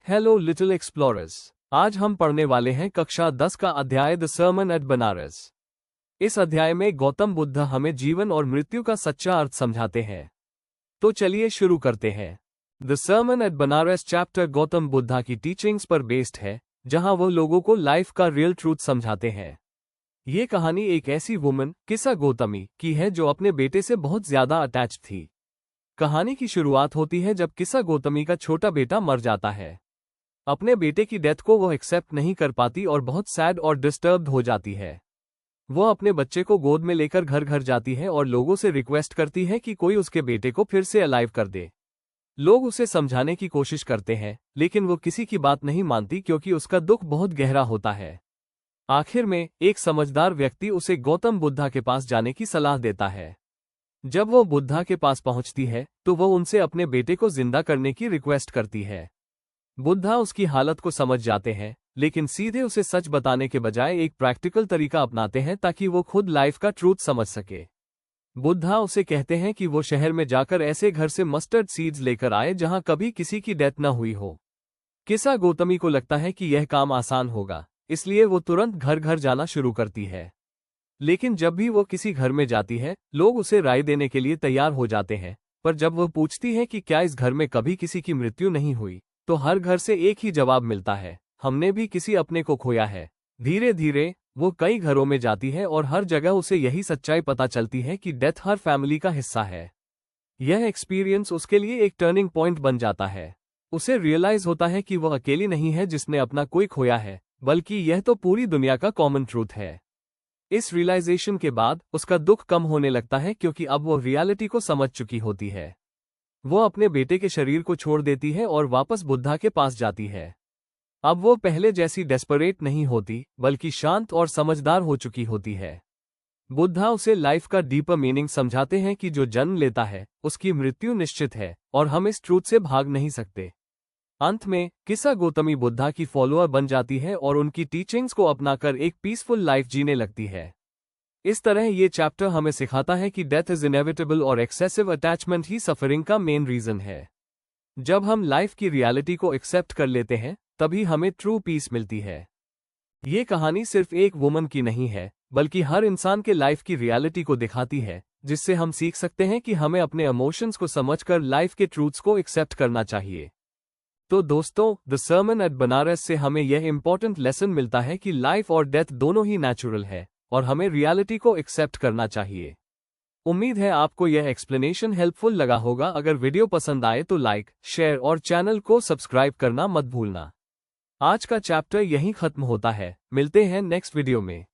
Hello little explorers. आज हम पढ़ने वाले हैं कक्षा 10 का अध्याय द सर्मन एट बनारस। इस अध्याय में गौतम बुद्ध हमें जीवन और मृत्यु का सच्चा अर्थ समझाते हैं। तो चलिए शुरू करते हैं। The sermon at Benares chapter Gautam Buddha की टीचिंग्स पर बेस्ड है, जहां वो लोगों को लाइफ का रियल ट्रूथ समझाते हैं। ये कहानी एक ऐसी वुमन किसा गौतमी की है जो अपने बेटे से बहुत ज्यादा अटैच थी। कहानी की शुरुआत होती है जब किसा गौतमी का छोटा बेटा मर जाता है। अपने बेटे की डेथ को वो एक्सेप्ट नहीं कर पाती और बहुत सैड और डिस्टर्ब्ड हो जाती है। वो अपने बच्चे को गोद में लेकर घर घर जाती है और लोगों से रिक्वेस्ट करती है कि कोई उसके बेटे को फिर से अलाइव कर दे। लोग उसे समझाने की कोशिश करते हैं, लेकिन वो किसी की बात नहीं मानती क्योंकि उसका दुख बहुत गहरा होता है। आखिर में एक समझदार व्यक्ति उसे गौतम बुद्धा के पास जाने की सलाह देता है। जब वो बुद्धा के पास पहुंचती है तो वो उनसे अपने बेटे को जिंदा करने की रिक्वेस्ट करती है। बुद्धा उसकी हालत को समझ जाते हैं, लेकिन सीधे उसे सच बताने के बजाय एक प्रैक्टिकल तरीका अपनाते हैं ताकि वो खुद लाइफ का ट्रूथ समझ सके। बुद्धा उसे कहते हैं कि वो शहर में जाकर ऐसे घर से मस्टर्ड सीड्स लेकर आए जहां कभी किसी की डेथ न हुई हो। किसा गौतमी को लगता है कि यह काम आसान होगा, इसलिए वो तुरंत घर घर जाना शुरू करती है। लेकिन जब भी वो किसी घर में जाती है, लोग उसे राय देने के लिए तैयार हो जाते हैं, पर जब वो पूछती है कि क्या इस घर में कभी किसी की मृत्यु नहीं हुई, तो हर घर से एक ही जवाब मिलता है, हमने भी किसी अपने को खोया है। धीरे धीरे वो कई घरों में जाती है और हर जगह उसे यही सच्चाई पता चलती है कि डेथ हर फैमिली का हिस्सा है। यह एक्सपीरियंस उसके लिए एक टर्निंग पॉइंट बन जाता है। उसे रियलाइज होता है कि वह अकेली नहीं है जिसने अपना कोई खोया है, बल्कि यह तो पूरी दुनिया का कॉमन ट्रूथ है। इस रियलाइजेशन के बाद उसका दुख कम होने लगता है क्योंकि अब वो रियलिटी को समझ चुकी होती है। वो अपने बेटे के शरीर को छोड़ देती है और वापस बुद्धा के पास जाती है। अब वो पहले जैसी डेस्परेट नहीं होती, बल्कि शांत और समझदार हो चुकी होती है। बुद्धा उसे लाइफ का डीपर मीनिंग समझाते हैं कि जो जन्म लेता है उसकी मृत्यु निश्चित है और हम इस ट्रूथ से भाग नहीं सकते। अंत में किसा गौतमी बुद्धा की फॉलोअर बन जाती है और उनकी टीचिंग्स को अपनाकर एक पीसफुल लाइफ जीने लगती है। इस तरह ये चैप्टर हमें सिखाता है कि डेथ इज इनेविटेबल और एक्सेसिव अटैचमेंट ही सफरिंग का मेन रीजन है। जब हम लाइफ की रियलिटी को एक्सेप्ट कर लेते हैं, तभी हमें ट्रू पीस मिलती है। ये कहानी सिर्फ एक वुमन की नहीं है, बल्कि हर इंसान के लाइफ की रियलिटी को दिखाती है, जिससे हम सीख सकते हैं कि हमें अपने इमोशंस को समझकर लाइफ के ट्रूथ्स को एक्सेप्ट करना चाहिए। तो दोस्तों, द सर्मन एट बनारस से हमें यह इंपॉर्टेंट लेसन मिलता है कि लाइफ और डेथ दोनों ही नेचुरल है और हमें रियलिटी को एक्सेप्ट करना चाहिए। उम्मीद है आपको यह एक्सप्लेनेशन हेल्पफुल लगा होगा। अगर वीडियो पसंद आए तो लाइक, शेयर और चैनल को सब्सक्राइब करना मत भूलना। आज का चैप्टर यहीं खत्म होता है। मिलते हैं नेक्स्ट वीडियो में।